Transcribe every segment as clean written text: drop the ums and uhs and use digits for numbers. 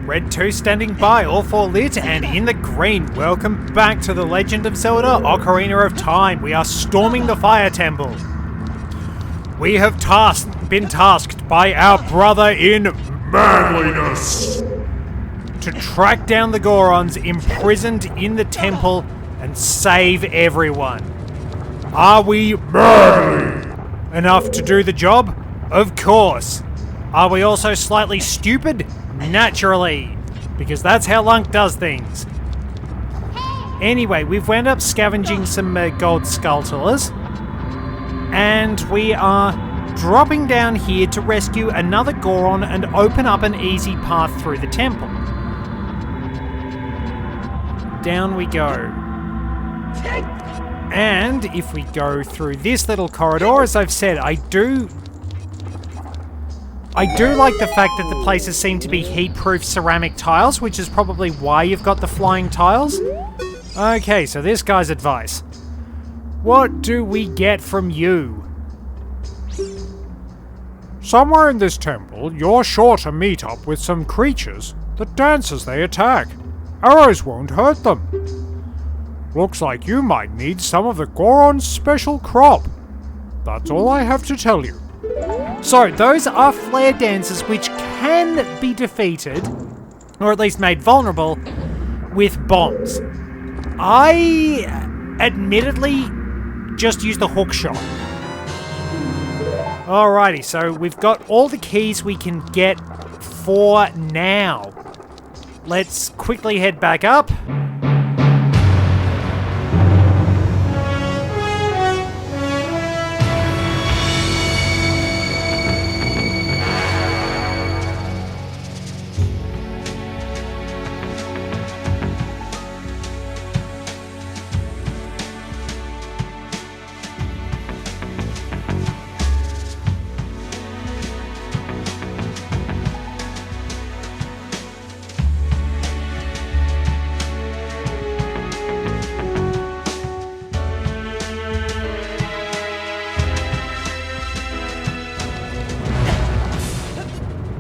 Red 2 standing by, all 4 lit, and in the green. Welcome back to The Legend of Zelda Ocarina of Time. We are storming the Fire Temple. We have been tasked by our brother in manliness to track down the Gorons imprisoned in the temple and save everyone. Are we manly enough to do the job? Of course. Are we also slightly stupid? Naturally, because that's how Lunk does things. Anyway, we've wound up scavenging some gold skulltulas, and we are dropping down here to rescue another Goron and open up an easy path through the temple. Down we go. And if we go through this little corridor, as I've said, I do like the fact that the places seem to be heat-proof ceramic tiles, which is probably why you've got the flying tiles. Okay, so this guy's advice. What do we get from you? Somewhere in this temple, you're sure to meet up with some creatures that dance as they attack. Arrows won't hurt them. Looks like you might need some of the Goron's special crop. That's all I have to tell you. So, those are flare dancers which can be defeated, or at least made vulnerable, with bombs. I, admittedly, just used the hook shot. Alrighty, so we've got all the keys we can get for now. Let's quickly head back up.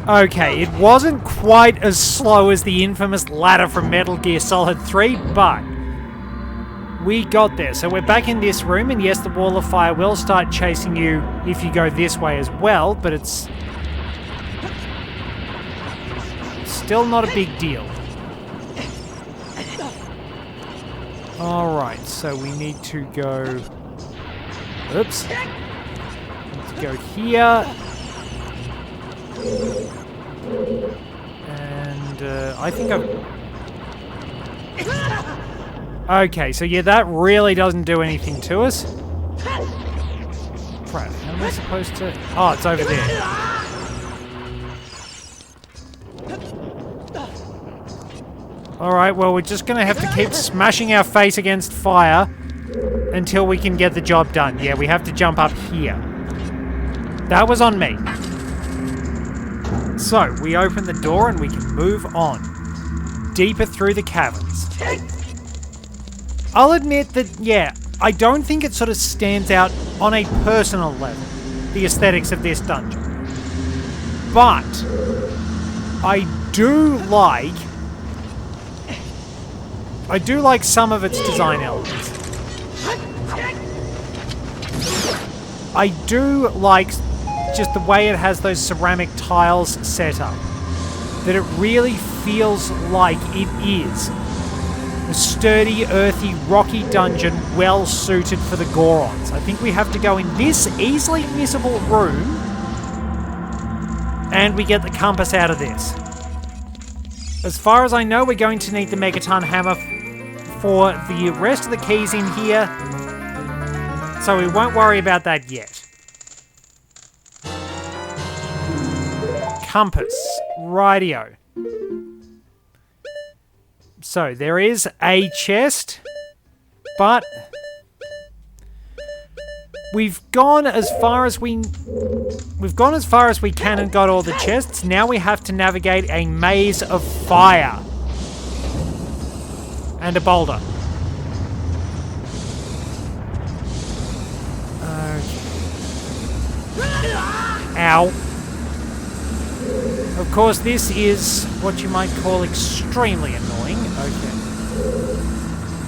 Okay, it wasn't quite as slow as the infamous ladder from Metal Gear Solid 3, but we got there. So we're back in this room, and yes, the Wall of Fire will start chasing you if you go this way as well, but it's still not a big deal. Alright, so we need to go... Oops. Let's go here. And I think I've... Okay, so yeah, that really doesn't do anything to us. Crap, how am I supposed to... Oh, it's over there. Alright, well, we're just gonna have to keep smashing our face against fire until we can get the job done. Yeah, we have to jump up here. That was on me. So, we open the door and we can move on. Deeper through the caverns. I'll admit that, yeah, I don't think it sort of stands out on a personal level, the aesthetics of this dungeon. But, I do like some of its design elements. I do like just the way it has those ceramic tiles set up. That it really feels like it is a sturdy, earthy, rocky dungeon well suited for the Gorons. I think we have to go in this easily missable room and we get the compass out of this. As far as I know, we're going to need the Megaton Hammer for the rest of the keys in here, so we won't worry about that yet. Compass. Rightio. So, there is a chest, but we've gone as far as we can and got all the chests. Now we have to navigate a maze of fire. And a boulder. Okay. Ow. Of course, this is what you might call extremely annoying. Okay.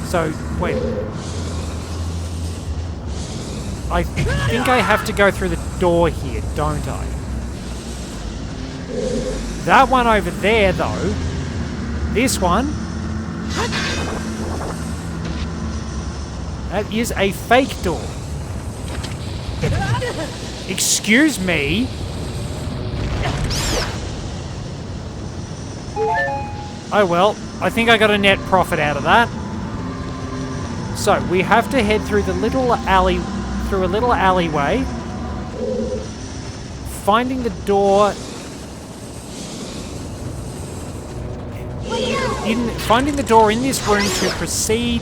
So, wait. I think I have to go through the door here, don't I? That one over there, though. This one. That is a fake door. Excuse me? Oh well, I think I got a net profit out of that. So, we have to head through the little alley, through a little alleyway. Finding the door... finding the door in this room to proceed.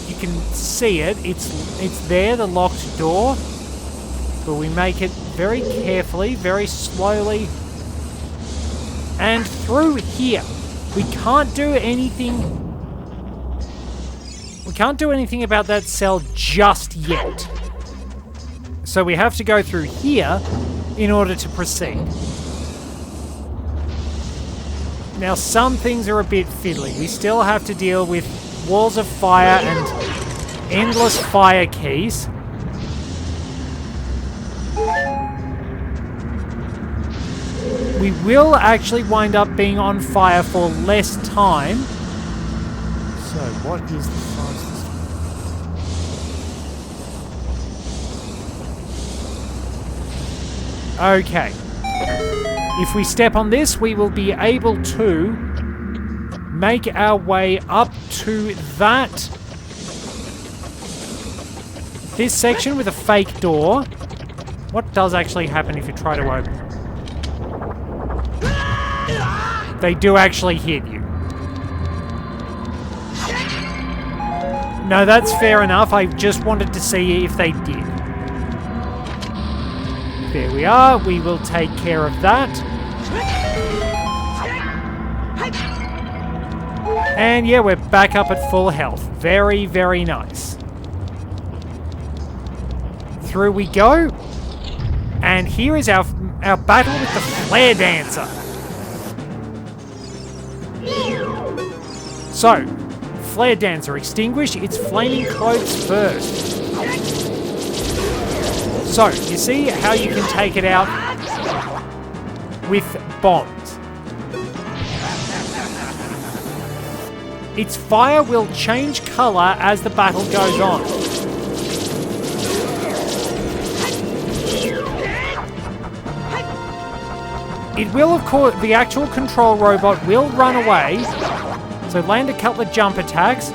You can see it. It's there, the locked door. But we make it very carefully, very slowly. And through here. We can't do anything... We can't do anything about that cell just yet. So we have to go through here in order to proceed. Now, some things are a bit fiddly. We still have to deal with walls of fire and endless fire keys. We will actually wind up being on fire for less time. So, what is the fastest? Okay. If we step on this, we will be able to make our way up to this section with a fake door. What does actually happen if you try to open it? They do actually hit you. No, that's fair enough. I just wanted to see if they did. There we are. We will take care of that. And yeah, we're back up at full health. Very, very nice. Through we go. And here is our battle with the Flare Dancer. So, Flare Dancer, extinguish its flaming clothes first. So, you see how you can take it out with bombs. Its fire will change colour as the battle goes on. It will, of course, the actual control robot will run away. So land a couple of jump attacks.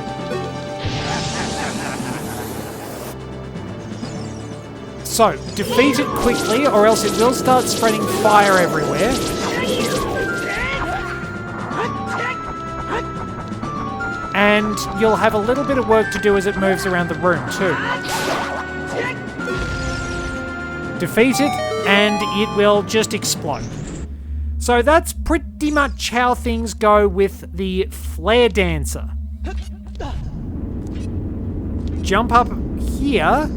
So, defeat it quickly or else it will start spreading fire everywhere. And you'll have a little bit of work to do as it moves around the room too. Defeat it and it will just explode. So that's pretty much how things go with the Flare Dancer. Jump up here.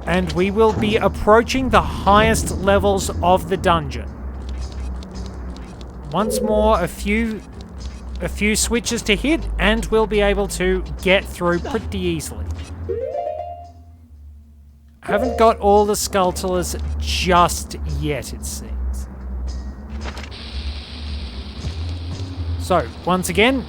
And we will be approaching the highest levels of the dungeon. Once more, a few switches to hit, and we'll be able to get through pretty easily. Haven't got all the Skulltulas just yet, it seems. So, once again,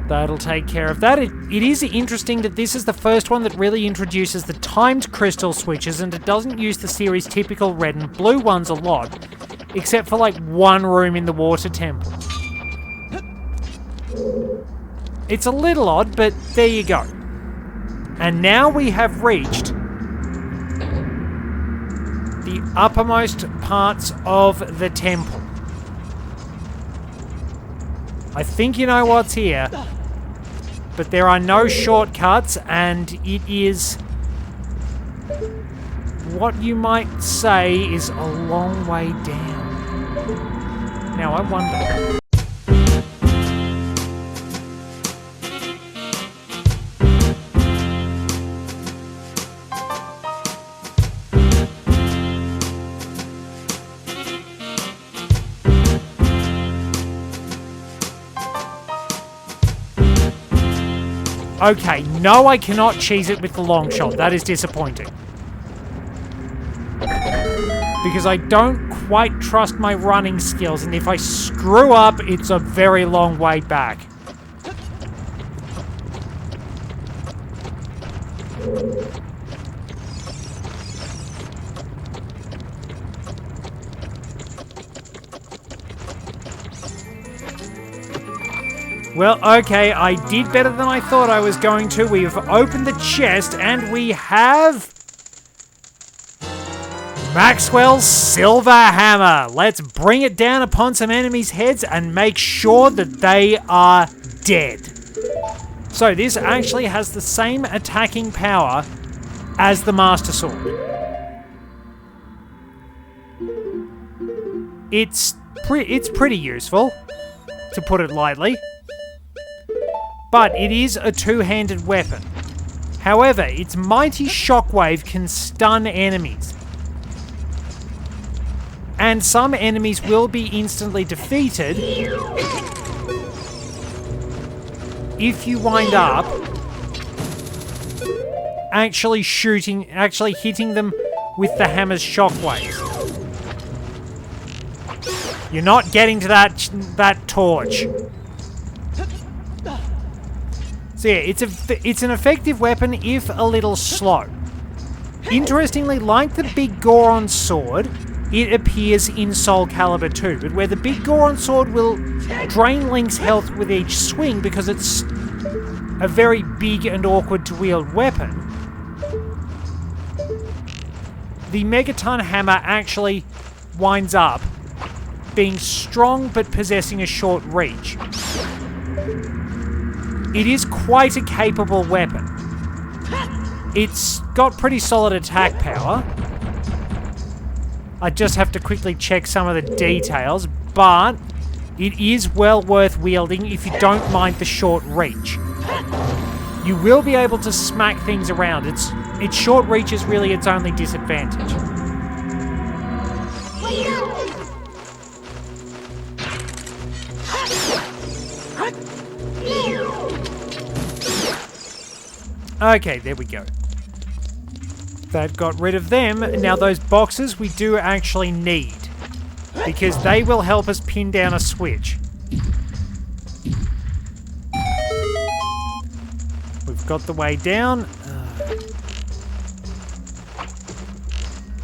that'll take care of that. It is interesting that this is the first one that really introduces the timed crystal switches, and it doesn't use the series' typical red and blue ones a lot, except for like one room in the water temple. It's a little odd, but there you go. And now we have reached the uppermost parts of the temple. I think you know what's here, but there are no shortcuts, and it is what you might say is a long way down. Now I wonder... Okay, no, I cannot cheese it with the long shot. That is disappointing. Because I don't quite trust my running skills, and if I screw up, it's a very long way back. Well, okay, I did better than I thought I was going to. We've opened the chest, and we have Maxwell's silver hammer. Let's bring it down upon some enemies' heads and make sure that they are dead. So this actually has the same attacking power as the Master Sword. It's pretty useful, to put it lightly. But it is a two-handed weapon. However, its mighty shockwave can stun enemies. And some enemies will be instantly defeated if you wind up actually hitting them with the hammer's shockwaves. You're not getting to that torch. So yeah, it's an effective weapon if a little slow. Interestingly, like the big Goron sword, it appears in Soul Calibur 2, but where the big Goron sword will drain Link's health with each swing because it's a very big and awkward to wield weapon, the Megaton hammer actually winds up being strong but possessing a short reach. It is quite a capable weapon. It's got pretty solid attack power. I just have to quickly check some of the details, but it is well worth wielding if you don't mind the short reach. You will be able to smack things around. Its short reach is really its only disadvantage. Okay, there we go. That got rid of them. Now those boxes we do actually need, because they will help us pin down a switch. We've got the way down.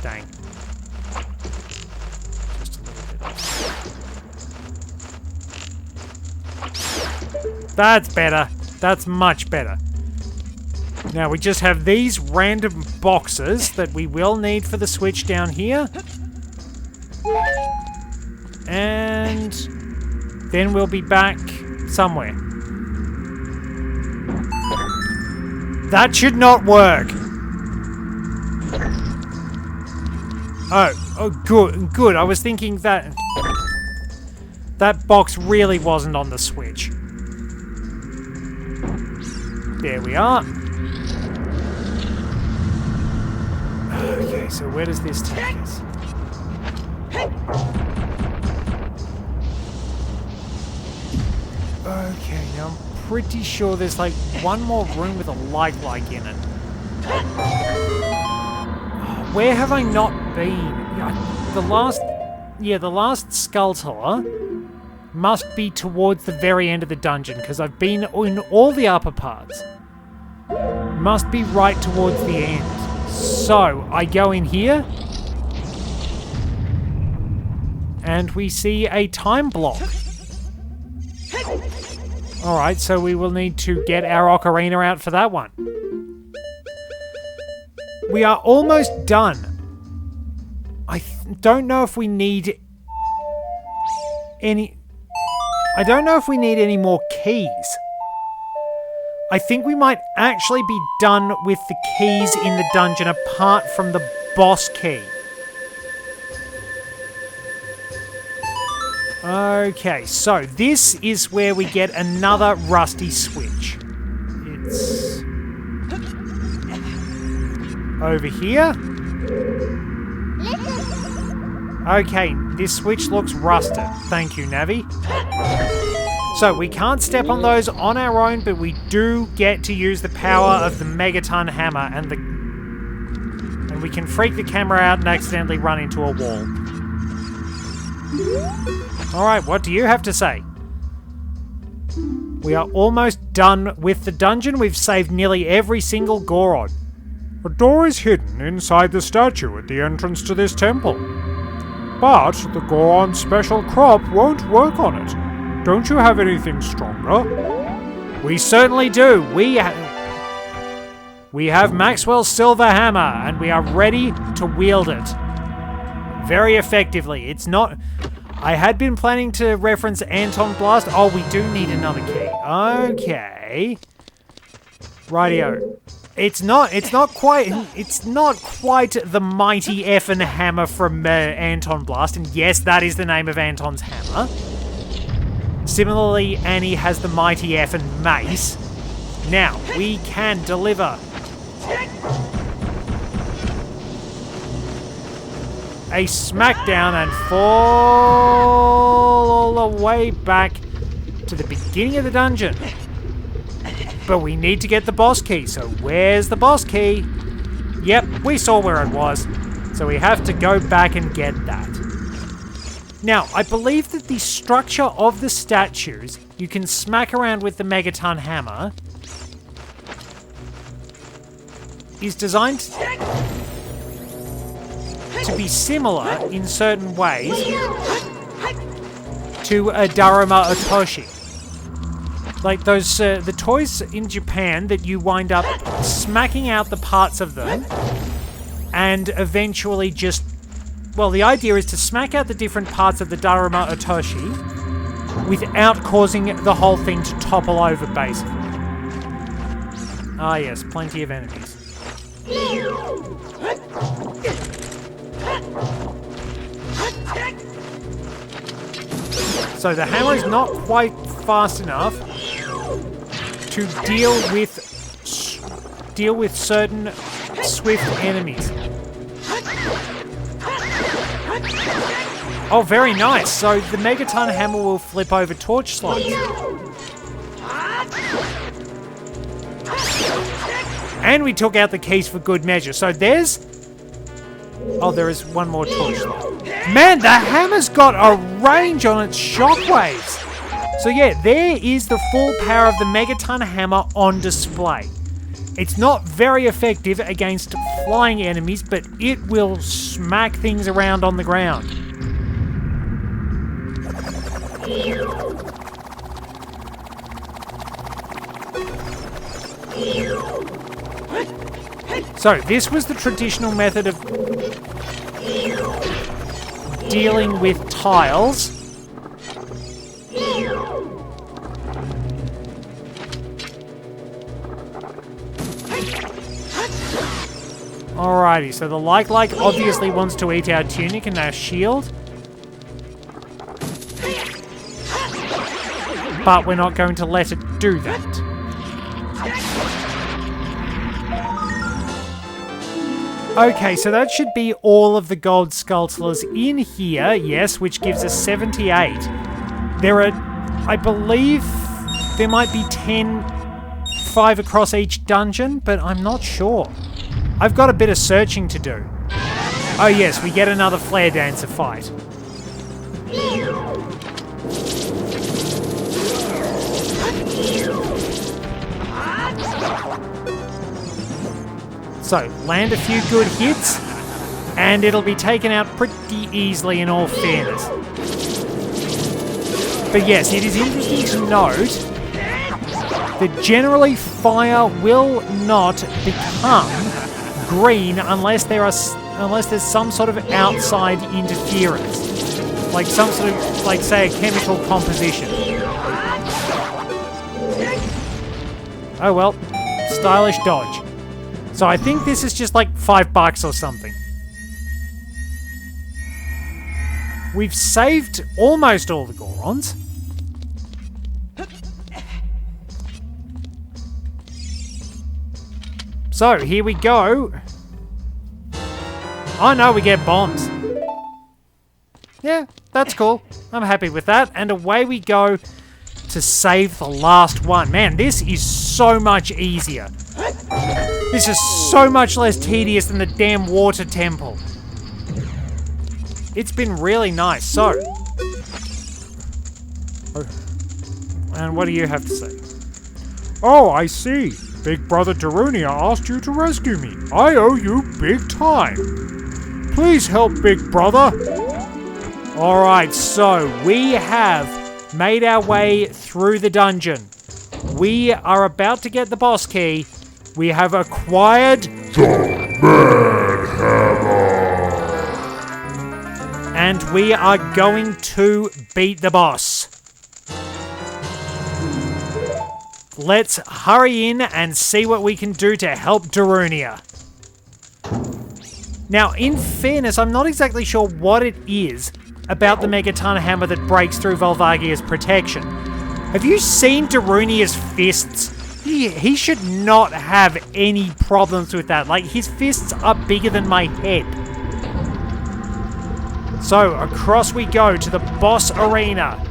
Dang. Just a little bit. That's better. That's much better. Now we just have these random boxes that we will need for the switch down here. And then we'll be back somewhere. That should not work. Oh, good. I was thinking that box really wasn't on the switch. There we are. Okay, so where does this take us? Okay, now I'm pretty sure there's like one more room with a light like in it. Where have I not been? The last Skulltula must be towards the very end of the dungeon, because I've been in all the upper parts. Must be right towards the end. So, I go in here, and we see a time block. Alright, so we will need to get our Ocarina out for that one. We are almost done. I don't know if we need any... I don't know if we need any more keys. I think we might actually be done with the keys in the dungeon apart from the boss key. Okay, so this is where we get another rusty switch. It's over here. Okay, this switch looks rusted. Thank you, Navi. So we can't step on those on our own, but we do get to use the power of the megaton hammer, and we can freak the camera out and accidentally run into a wall. Alright, what do you have to say? We are almost done with the dungeon. We've saved nearly every single Goron. A door is hidden inside the statue at the entrance to this temple. But the Goron special crop won't work on it. Don't you have anything stronger? We certainly do. We have Maxwell's silver hammer, and we are ready to wield it very effectively. It's not... I had been planning to reference Anton Blast. Oh, we do need another key. Okay. Rightio. It's not quite the mighty effin' hammer from Anton Blast, and yes, that is the name of Anton's hammer. Similarly, Annie has the mighty effin' mace. Now, we can deliver a smackdown and fall all the way back to the beginning of the dungeon. But we need to get the boss key, so where's the boss key? Yep, we saw where it was, so we have to go back and get that. Now, I believe that the structure of the statues, you can smack around with the megaton hammer, is designed to be similar in certain ways to a Daruma Otoshi. Like those, the toys in Japan that you wind up smacking out the parts of them and eventually just... Well, the idea is to smack out the different parts of the Daruma Otoshi without causing the whole thing to topple over, basically. Ah yes, plenty of enemies. So the hammer is not quite fast enough to deal with certain swift enemies. Oh, very nice. So the megaton hammer will flip over torch slides. And we took out the keys for good measure. So there's... Oh, there is one more torch slide. Man, the hammer's got a range on its shockwaves. So yeah, there is the full power of the megaton hammer on display. It's not very effective against flying enemies, but it will smack things around on the ground. So, this was the traditional method of dealing with tiles. Alrighty, so the like obviously wants to eat our tunic and our shield. But we're not going to let it do that. Okay, so that should be all of the gold sculptures in here, yes, which gives us 78. There are, I believe, there might be 5 across each dungeon, but I'm not sure. I've got a bit of searching to do. Oh yes, we get another flare dancer fight. So, land a few good hits, and it'll be taken out pretty easily in all fairness. But yes, it is interesting to note that generally fire will not become green unless there's some sort of outside interference. Like some sort of, like say, a chemical composition. Oh well, stylish dodge. So I think this is just like $5 or something. We've saved almost all the Gorons. So, here we go. Oh no, we get bombs. Yeah, that's cool. I'm happy with that. And away we go to save the last one. Man, this is so much easier. This is so much less tedious than the damn water temple. It's been really nice. So, and what do you have to say? Oh, I see. Big Brother Darunia asked you to rescue me. I owe you big time. Please help, Big Brother. Alright, so we have made our way through the dungeon. We are about to get the boss key. We have acquired the Mad Hammer. And we are going to beat the boss. Let's hurry in and see what we can do to help Darunia. Now, in fairness, I'm not exactly sure what it is about the Megaton Hammer that breaks through Volvagia's protection. Have you seen Darunia's fists? He should not have any problems with that. Like, his fists are bigger than my head. So, across we go to the boss arena.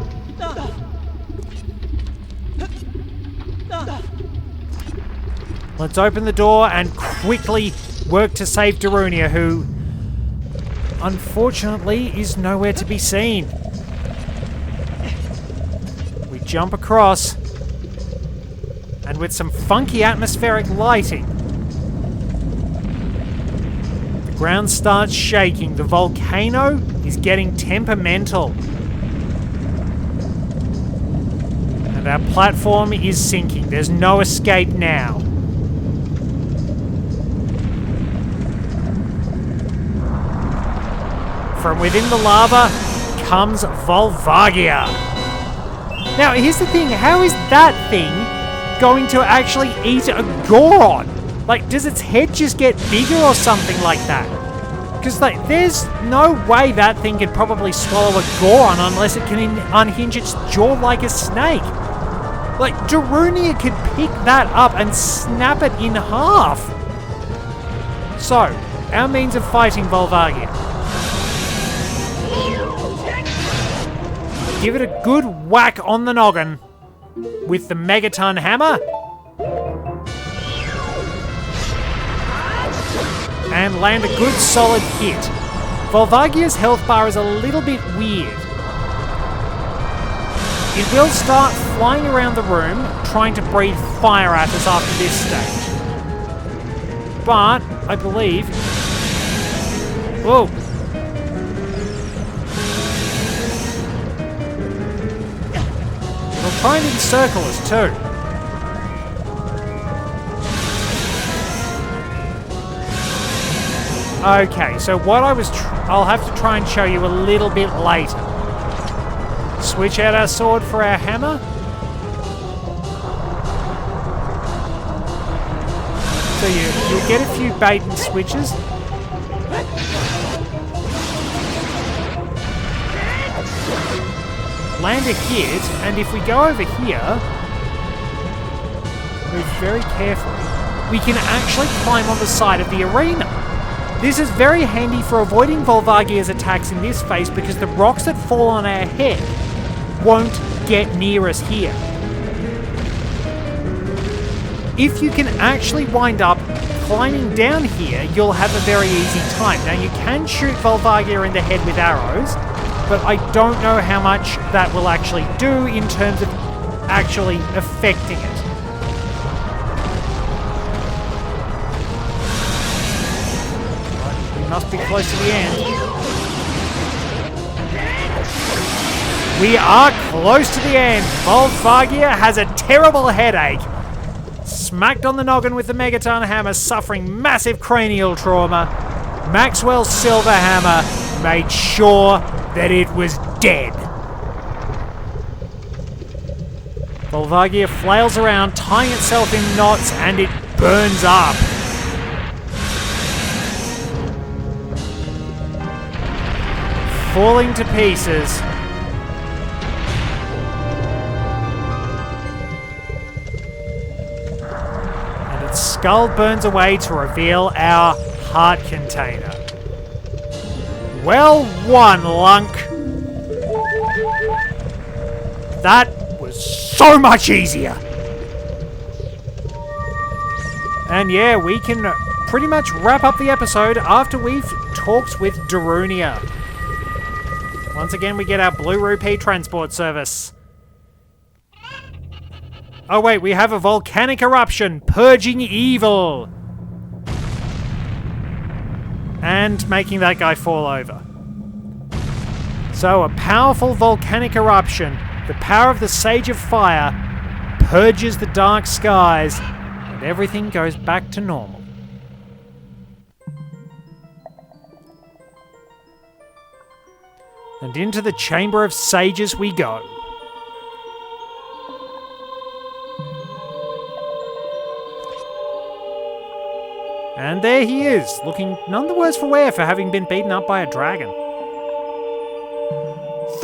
Let's open the door and quickly work to save Darunia, who, unfortunately, is nowhere to be seen. We jump across, and with some funky atmospheric lighting, the ground starts shaking. The volcano is getting temperamental. And our platform is sinking. There's no escape now. From within the lava comes Volvagia. Now, here's the thing. How is that thing going to actually eat a Goron? Like, does its head just get bigger or something like that? Because, like, there's no way that thing could probably swallow a Goron unless it can unhinge its jaw like a snake. Like, Darunia could pick that up and snap it in half. So, our means of fighting Volvagia. Give it a good whack on the noggin with the Megaton Hammer. And land a good solid hit. Volvagia's health bar is a little bit weird. It will start flying around the room, trying to breathe fire at us after this stage. But, I believe... Whoa! It'll try and encircle us too. Okay, so what I'll have to try and show you a little bit later. Switch out our sword for our hammer. So you'll get a few bait and switches. Land a hit, and if we go over here, move very carefully, we can actually climb on the side of the arena. This is very handy for avoiding Volvagia's attacks in this phase because the rocks that fall on our head won't get near us here. If you can actually wind up climbing down here, you'll have a very easy time. Now, you can shoot Volvagia in the head with arrows, but I don't know how much that will actually do in terms of actually affecting it. We must be close to the end. We are close to the end. Volvagia has a terrible headache. Smacked on the noggin with the Megaton Hammer, suffering massive cranial trauma. Maxwell's silver hammer made sure that it was dead. Volvagia flails around, tying itself in knots, and it burns up. Falling to pieces. And its skull burns away to reveal our heart container. Well won, Lunk. That was so much easier. And yeah, we can pretty much wrap up the episode after we've talked with Darunia. Once again, we get our Blue Rupee transport service. Oh wait, we have a volcanic eruption, purging evil. And making that guy fall over. So, a powerful volcanic eruption, the power of the Sage of Fire, purges the dark skies, and everything goes back to normal. And into the Chamber of Sages we go. And there he is, looking none the worse for wear for having been beaten up by a dragon.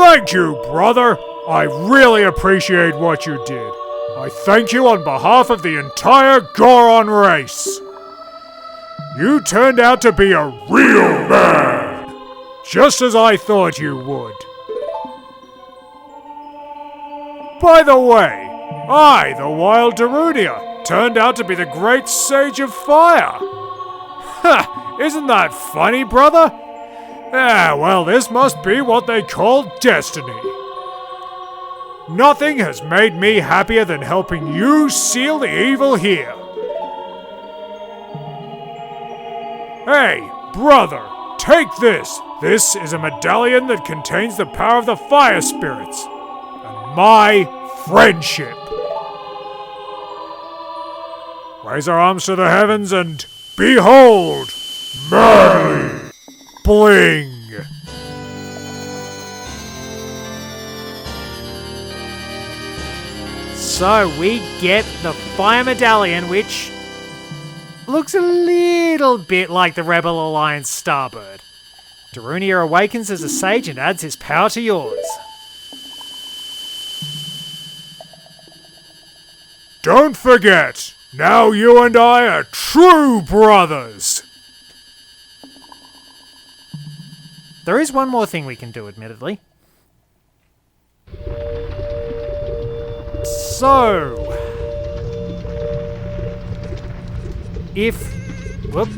Thank you, brother. I really appreciate what you did. I thank you on behalf of the entire Goron race. You turned out to be a real man, just as I thought you would. By the way, I, the Wild Darunia, turned out to be the Great Sage of Fire. Ha! Isn't that funny, brother? Ah, well, this must be what they call destiny. Nothing has made me happier than helping you seal the evil here. Hey, brother, take this. This is a medallion that contains the power of the fire spirits and my friendship. Raise our arms to the heavens and behold, madly bling. So we get the Fire Medallion, which looks a little bit like the Rebel Alliance Starbird. Darunia awakens as a sage and adds his power to yours. Don't forget, now you and I are true brothers. There is one more thing we can do, admittedly. So, if, whoop,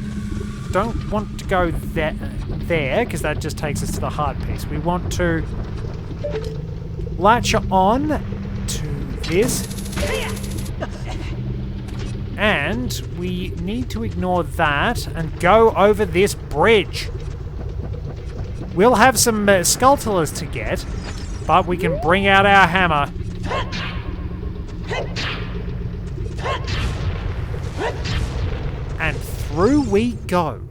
don't want to go there, because that just takes us to the heart piece. We want to latch on to this, and we need to ignore that and go over this bridge. We'll have some Skulltulas to get, but we can bring out our hammer. And through we go.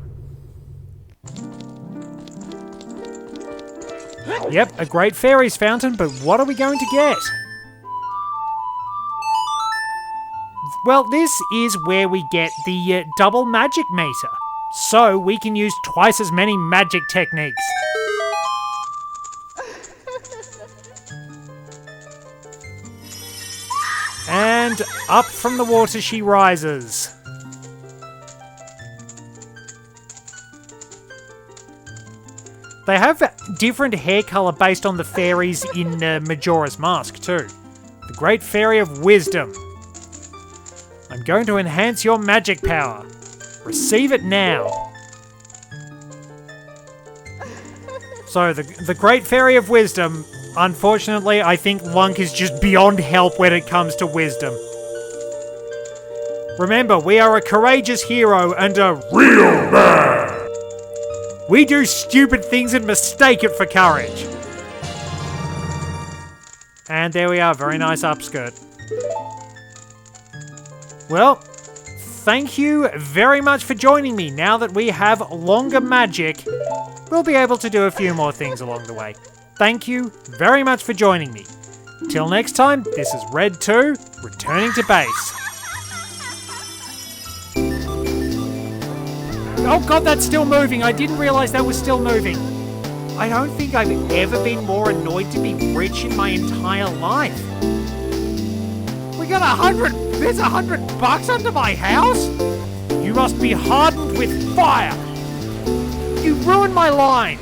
Yep, a great fairies fountain, but what are we going to get? Well, this is where we get the double magic meter. So we can use twice as many magic techniques. And up from the water she rises. They have different hair colour based on the fairies in Majora's Mask too. The Great Fairy of Wisdom. I'm going to enhance your magic power. Receive it now. So the Great Fairy of Wisdom, unfortunately, I think Lunk is just beyond help when it comes to wisdom. Remember, we are a courageous hero and a real man. We do stupid things and mistake it for courage. And there we are, very nice upskirt. Well, thank you very much for joining me. Now that we have longer magic, we'll be able to do a few more things along the way. Thank you very much for joining me. Till next time, this is Red 2, returning to base. Oh god, that's still moving. I didn't realise that was still moving. I don't think I've ever been more annoyed to be rich in my entire life. We got there's $100 under my house? You must be hardened with fire. You ruined my line.